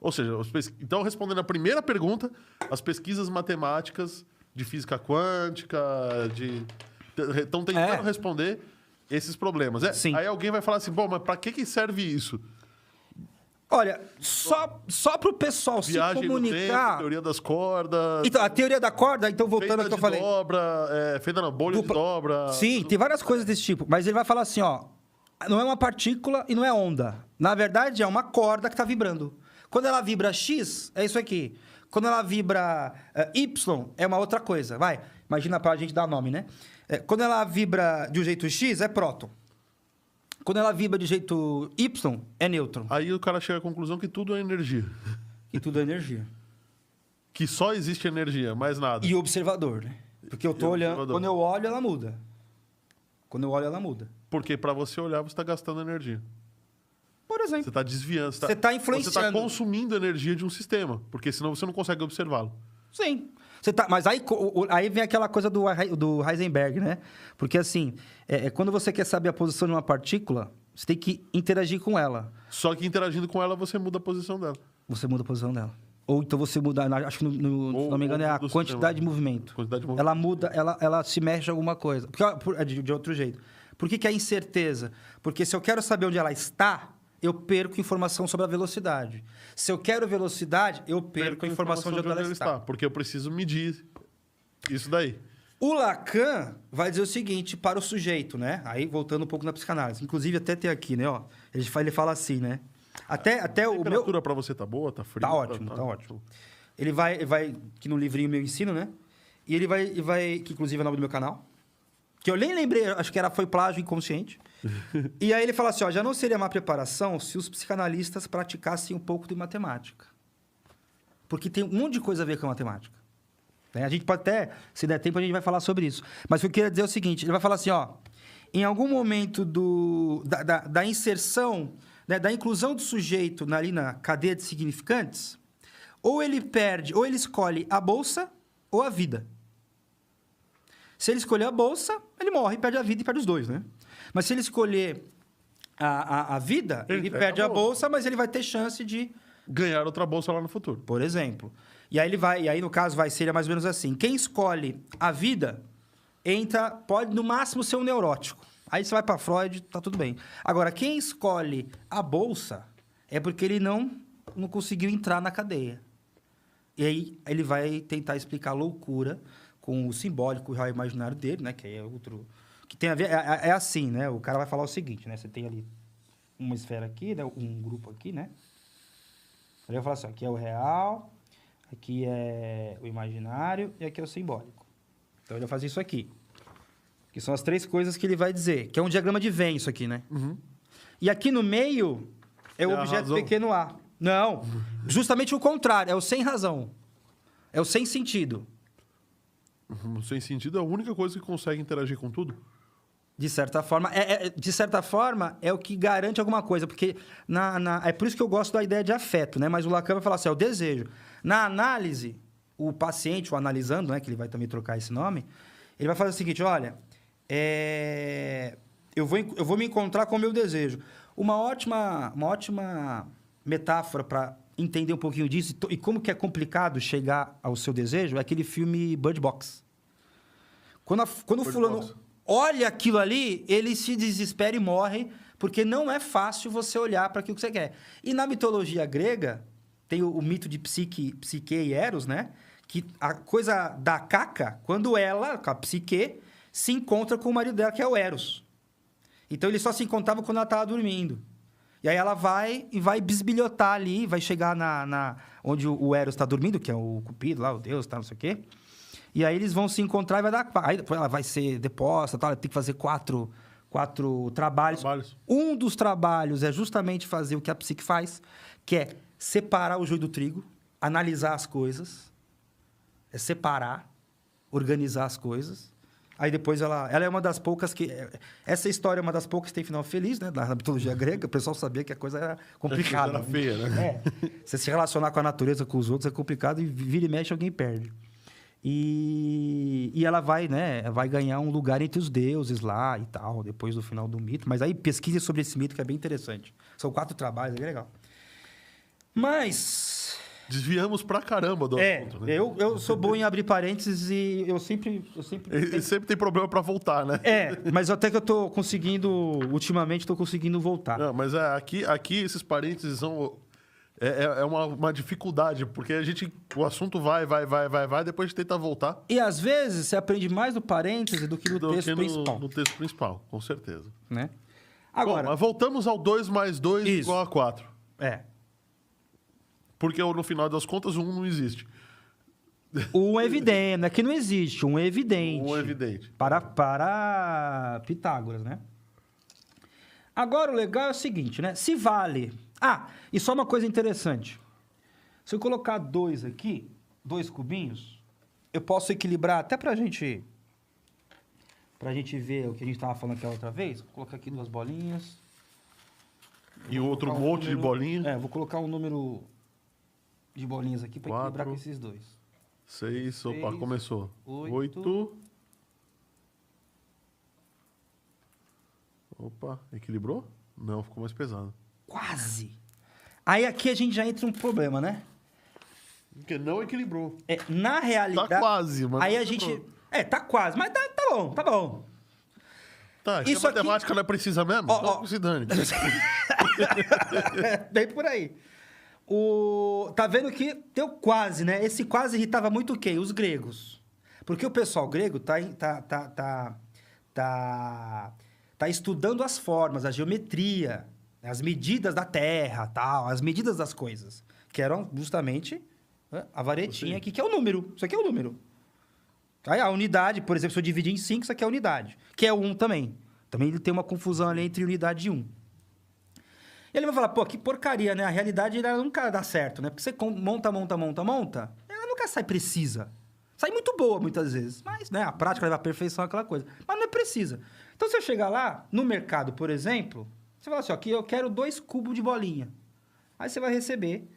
Ou seja, então, respondendo a primeira pergunta, as pesquisas matemáticas de física quântica, estão tentando responder esses problemas. Sim. Aí alguém vai falar assim, bom, mas para que serve isso? Olha, só para o pessoal Viagem se comunicar... no tempo, teoria das cordas... Então, a teoria da corda, então voltando ao que eu falei... Bolha de dobra... Sim, tem várias coisas desse tipo. Mas ele vai falar assim, ó... Não é uma partícula e não é onda. Na verdade, é uma corda que está vibrando. Quando ela vibra X, é isso aqui. Quando ela vibra Y, é uma outra coisa. Vai, imagina para a gente dar nome, né? Quando ela vibra de um jeito X, é próton. Quando ela vibra de jeito Y, é nêutron. Aí o cara chega à conclusão que tudo é energia. E tudo é energia. Que só existe energia, mais nada. E o observador, né? Porque eu tô olhando... Quando eu olho, ela muda. Quando eu olho, ela muda. Porque para você olhar, você está gastando energia. Por exemplo. Você está desviando. Você está influenciando. Você está consumindo energia de um sistema. Porque senão você não consegue observá-lo. Sim. Mas aí vem aquela coisa do Heisenberg, né? Porque assim, quando você quer saber a posição de uma partícula, você tem que interagir com ela. Só que interagindo com ela, você muda a posição dela. Você muda a posição dela. Ou então você muda, acho que se não me engano, é a quantidade de movimento. Ela muda, ela se mexe de alguma coisa. De outro jeito. Por que a incerteza? Porque se eu quero saber onde ela está, eu perco informação sobre a velocidade. Se eu quero velocidade, eu perco a informação de onde ela está. Porque eu preciso medir isso daí. O Lacan vai dizer o seguinte para o sujeito, né? Aí, voltando um pouco na psicanálise. Inclusive, até tem aqui, né? Ó, ele fala assim, né? Até o meu... A temperatura para você tá boa? Tá frio? Tá ótimo, tá ótimo. Ele vai... Que no livrinho meu ensino, né? E ele vai... Que, inclusive, é o nome do meu canal. Que eu nem lembrei, acho que foi plágio inconsciente. E aí ele fala assim, ó, já não seria má preparação se os psicanalistas praticassem um pouco de matemática. Porque tem um monte de coisa a ver com a matemática. A gente pode até, se der tempo, a gente vai falar sobre isso. Mas o que eu queria dizer é o seguinte, ele vai falar assim, ó, em algum momento da inserção, né, da inclusão do sujeito ali na cadeia de significantes, ou ele escolhe a bolsa ou a vida. Se ele escolher a bolsa, ele morre, perde a vida e perde os dois, né? Mas se ele escolher a vida, ele perde a bolsa, mas ele vai ter chance de... ganhar outra bolsa lá no futuro. Por exemplo. E aí no caso, seria mais ou menos assim. Quem escolhe a vida, pode no máximo ser um neurótico. Aí você vai para Freud, tá tudo bem. Agora, quem escolhe a bolsa é porque ele não conseguiu entrar na cadeia. E aí ele vai tentar explicar a loucura com o simbólico e o real imaginário dele, né? Que é outro... Que tem a ver... É assim, né? O cara vai falar o seguinte, né? Você tem ali uma esfera aqui, né? Um grupo aqui, né? Ele vai falar assim, aqui é o real, aqui é o imaginário e aqui é o simbólico. Então, ele vai fazer isso aqui. Que são as três coisas que ele vai dizer. Que é um diagrama de Venn, isso aqui, né? Uhum. E aqui no meio é o objeto pequeno a. Não. Justamente o contrário. É o sem razão. É o sem sentido. Sem sentido é a única coisa que consegue interagir com tudo? De certa forma, é o que garante alguma coisa. Porque é por isso que eu gosto da ideia de afeto, né? Mas o Lacan vai falar assim, é o desejo. Na análise, o paciente, o analisando, né? Que ele vai também trocar esse nome, ele vai fazer o seguinte, olha, eu vou me encontrar com o meu desejo. Uma ótima metáfora para entender um pouquinho disso e como que é complicado chegar ao seu desejo é aquele filme Bird Box. Quando o fulano olha aquilo ali, ele se desespera e morre, porque não é fácil você olhar para aquilo que você quer. E na mitologia grega, tem o mito de Psique e Eros, né? Que a coisa da caca, quando ela, a Psique, se encontra com o marido dela, que é o Eros. Então, eles só se encontravam quando ela estava dormindo. E aí ela vai bisbilhotar ali, vai chegar onde o Eros está dormindo, que é o Cupido lá, o Deus, tá, não sei o quê. E aí eles vão se encontrar e vai dar... Aí depois ela vai ser deposta, tá? Ela tem que fazer quatro trabalhos. Um dos trabalhos é justamente fazer o que a psique faz, que é separar o joio do trigo, analisar as coisas, separar, organizar as coisas. Aí depois ela é uma das poucas que... Essa história é uma das poucas que tem final feliz, né? Na mitologia grega, o pessoal sabia que a coisa era complicada. Era feia, né? Você se relacionar com a natureza, com os outros, é complicado e vira e mexe, alguém perde. E ela vai ganhar um lugar entre os deuses lá e tal, depois do final do mito. Mas aí pesquise sobre esse mito, que é bem interessante. São 4 trabalhos, é bem legal. Mas... Desviamos pra caramba do assunto, né? Eu sou bom em abrir parênteses e eu sempre... E sempre tem problema pra voltar, né? Mas até que eu tô conseguindo... Ultimamente, tô conseguindo voltar. Não, mas aqui esses parênteses são... É uma dificuldade, porque o assunto vai, depois a gente tenta voltar. E às vezes você aprende mais no parêntese do que no texto principal. No texto principal, com certeza. Né? Agora... Bom, mas voltamos ao 2 mais 2 igual a 4. Porque no final das contas o 1 não existe. Um evidente, não é que não existe, um evidente. Um evidente. Para Pitágoras, né? Agora o legal é o seguinte, né? Se vale... e só uma coisa interessante. Se eu colocar 2 aqui, 2 cubinhos, eu posso equilibrar até pra gente ver o que a gente estava falando aquela outra vez. Vou colocar aqui 2 bolinhas. E outro monte de bolinha. Vou colocar um número de bolinhas aqui para equilibrar com esses 2. 6, opa, começou. 8. Opa, equilibrou? Não, ficou mais pesado. Quase. Aí aqui a gente já entra um problema, né? Porque não equilibrou. Na realidade... Tá quase, mas aí a gente... tá quase, mas tá bom. Tá, isso a matemática não é precisa mesmo? Não se dane. Bem por aí. Tá vendo que deu quase, né? Esse quase irritava muito quem? Os gregos. Porque o pessoal grego tá estudando as formas, a geometria, as medidas da terra, tal, as medidas das coisas. Que eram justamente a varetinha aqui, que é o número. Isso aqui é o número. Aí a unidade, por exemplo, se eu dividir em 5, isso aqui é a unidade. Que é o 1 também. Também ele tem uma confusão ali entre unidade e 1. E ele vai falar, pô, que porcaria, né? A realidade ela nunca dá certo, né? Porque você monta, ela nunca sai precisa. Sai muito boa, muitas vezes. Mas, né, a prática leva à perfeição, aquela coisa. Mas não é precisa. Então, se eu chegar lá, no mercado, por exemplo, você fala assim, ó, aqui eu quero 2 cubos de bolinha. Aí você vai receber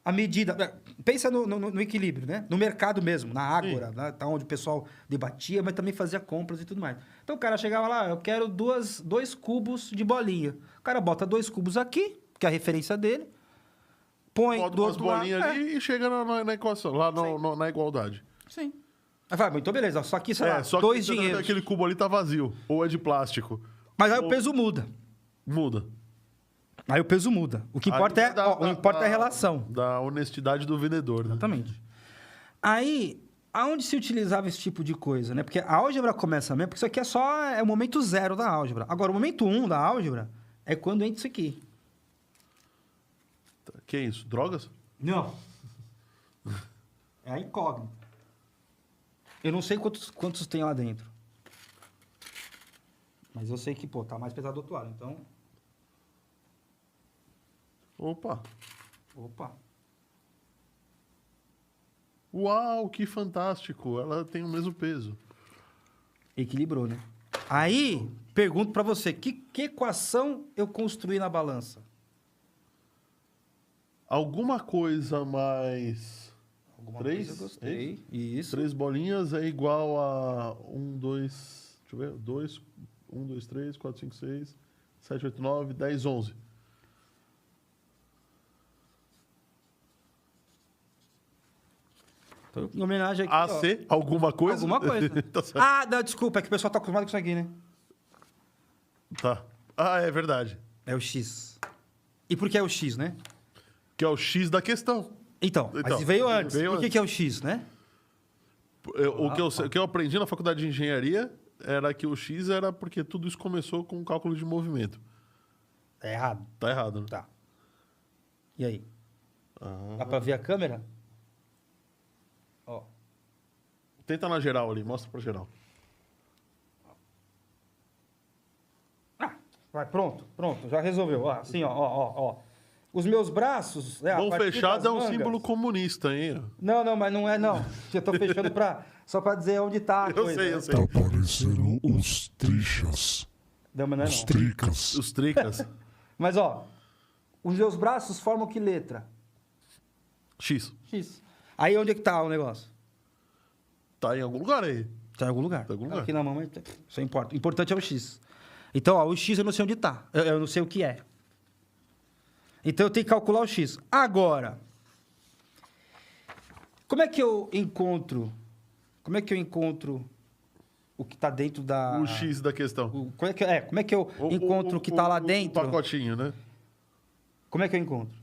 a medida... Pensa no equilíbrio, né? No mercado mesmo, na Ágora, né? Tá onde o pessoal debatia, mas também fazia compras e tudo mais. Então, o cara chegava lá, eu quero 2 cubos de bolinha. O cara bota 2 cubos aqui, que é a referência dele, põe bota do umas outro lado... bolinhas ali e chega na equação, lá na igualdade. Sim. Aí fala, então beleza, só que, sei lá, 2 dinheiros. Aquele cubo ali tá vazio, ou é de plástico. Mas aí o peso muda. Muda. Aí o peso muda. O que importa é a relação. Da honestidade do vendedor, né? Exatamente. Aí, aonde se utilizava esse tipo de coisa, né? Porque a álgebra começa mesmo, porque isso aqui é o momento 0 da álgebra. Agora, o momento 1 da álgebra é quando entra isso aqui. Que é isso? Drogas? Não. É a incógnita. Eu não sei quantos tem lá dentro. Mas eu sei que, pô, tá mais pesado do outro lado, então... Opa. Uau, que fantástico. Ela tem o mesmo peso. Equilibrou, né? Aí, pergunto pra você, que equação eu construí na balança? Alguma coisa mais... Alguma 3? coisa eu gostei. Isso. 3 bolinhas é igual a 1, 2... Deixa eu ver. 2, 1, 2, 3, 4, 5, 6, 7, 8, 9, 10, 11. Em homenagem aqui, AC, alguma coisa? Alguma coisa. Tá não, desculpa, é que o pessoal tá acostumado com isso aqui, né? Tá. É verdade. É o X. E por que é o X, né? Que é o X da questão. Então mas veio antes. Por que é o X, né? O que eu aprendi na faculdade de engenharia era que o X era porque tudo isso começou com cálculo de movimento. Tá errado. Tá errado, né? Tá. E aí? Dá pra ver a câmera? Ó. Tenta na geral ali, mostra pra geral. Vai, pronto, já resolveu. Assim, ó. Os meus braços... Mão fechada é um símbolo comunista, hein? Não, mas não é, não. Eu tô fechando só pra dizer onde tá a coisa. Eu sei. Tá parecendo os trichas. Não, mas não é Os não. tricas. Os tricas. Mas, ó, os meus braços formam que letra? X. X. Aí onde é que tá o negócio? Tá em algum lugar aí. Tá em algum lugar. Tá em algum lugar. Aqui na mão, mas isso importa. O importante é o X. Então, ó, o X eu não sei onde tá. Eu não sei o que é. Então, eu tenho que calcular o X. Agora, como é que eu encontro... Como é que eu encontro o que está dentro da... O X da questão. Como é que eu encontro o que está lá dentro? O pacotinho, né? Como é que eu encontro?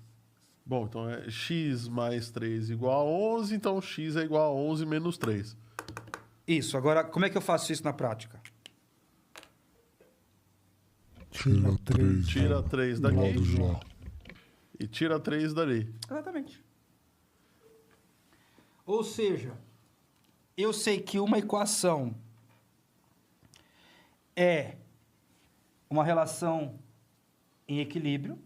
Bom, então é x mais 3 igual a 11, então x é igual a 11 menos 3. Isso. Agora, como é que eu faço isso na prática? Tira 3. Tira 3 daqui lado de lá. e tira 3 dali. Exatamente. Ou seja, eu sei que uma equação é uma relação em equilíbrio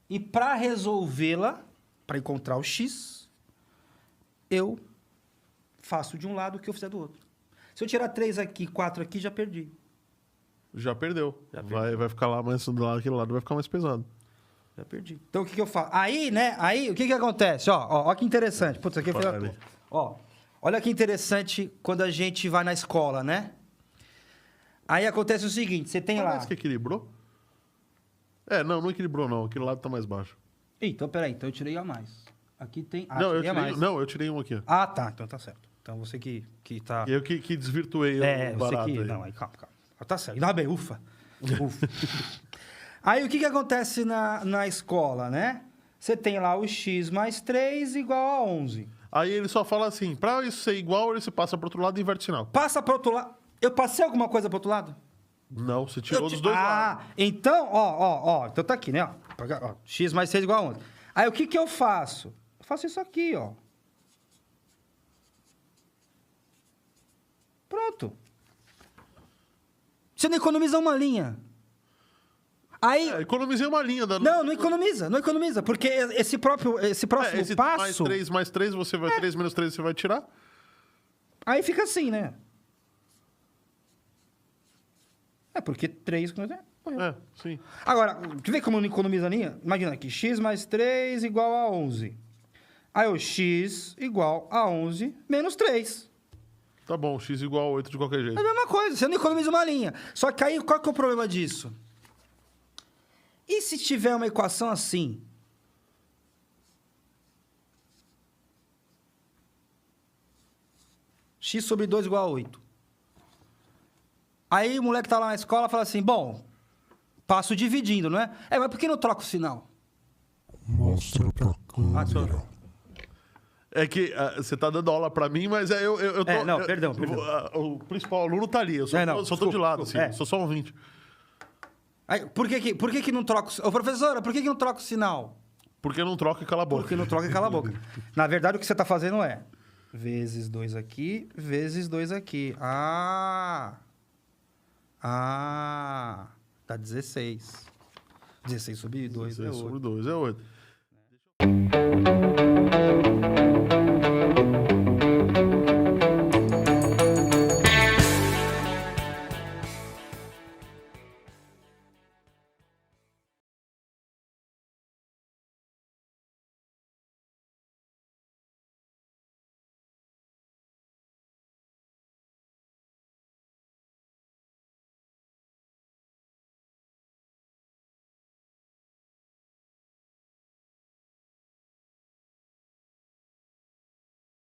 e para resolvê-la, para encontrar o x, eu faço de um lado o que eu fizer do outro. Se eu tirar 3 aqui, 4 aqui, já perdi. Já perdeu. Já perdeu. Vai ficar lá, mas do lado, aquele lado vai ficar mais pesado. Já perdi. Então, o que eu faço? Aí, né? Aí, o que acontece? Ó, que interessante. Putz, aqui eu fiz a Fale. toa. Ó, olha que interessante quando a gente vai na escola, né? Aí acontece o seguinte, você tem lá... Parece que equilibrou. Não equilibrou não. Aquele lado tá mais baixo. Ih, então, peraí. Então eu tirei a mais. Aqui tem... não, tirei a mais. eu tirei um aqui. Ah, tá. Então tá certo. Então você que tá... Eu que desvirtuei o você barato que... aí. Não, aí calma. Tá certo. Ainda bem, ufa. Ufa. Aí o que acontece na escola, né? Você tem lá o x mais 3 igual a 11. Aí ele só fala assim, pra isso ser igual, ele se passa pro outro lado e inverte o sinal. Passa pro outro lado. Eu passei alguma coisa pro outro lado? Não, você tirou dos dois lados. Então, ó. Então tá aqui, né? Ó, x mais 6 igual a 11. Aí o que eu faço? Eu faço isso aqui, ó. Pronto. Você não economiza uma linha. Aí... Economizei uma linha. Não economiza. Porque esse próximo passo... Mais 3, você vai... 3 menos 3, você vai tirar. Aí fica assim, né? Porque 3... Sim. Agora, tu vê como não economiza a linha? Imagina aqui, x mais 3 igual a 11. Aí o x igual a 11 menos 3. Tá bom, x igual a 8 de qualquer jeito. É a mesma coisa, você não economiza uma linha. Só que aí, qual que é o problema disso? E se tiver uma equação assim? X sobre 2 igual a 8. Aí o moleque tá lá na escola e fala assim, bom, passo dividindo, não é? Mas por que não troca o sinal? Mostra pra câmera. É que você tá dando aula pra mim, mas eu tô... perdão. O principal aluno tá ali, eu só tô de lado, assim, sou só um 20. Aí, por que não troca o sinal? Ô, professora, por que não troca o sinal? Porque não troca e cala a boca. Porque não troca e cala a boca. Na verdade, o que você tá fazendo é vezes 2 aqui, vezes 2 aqui. Dá 16. 16 sobre 2 é 8. 16 sobre 2 é 8.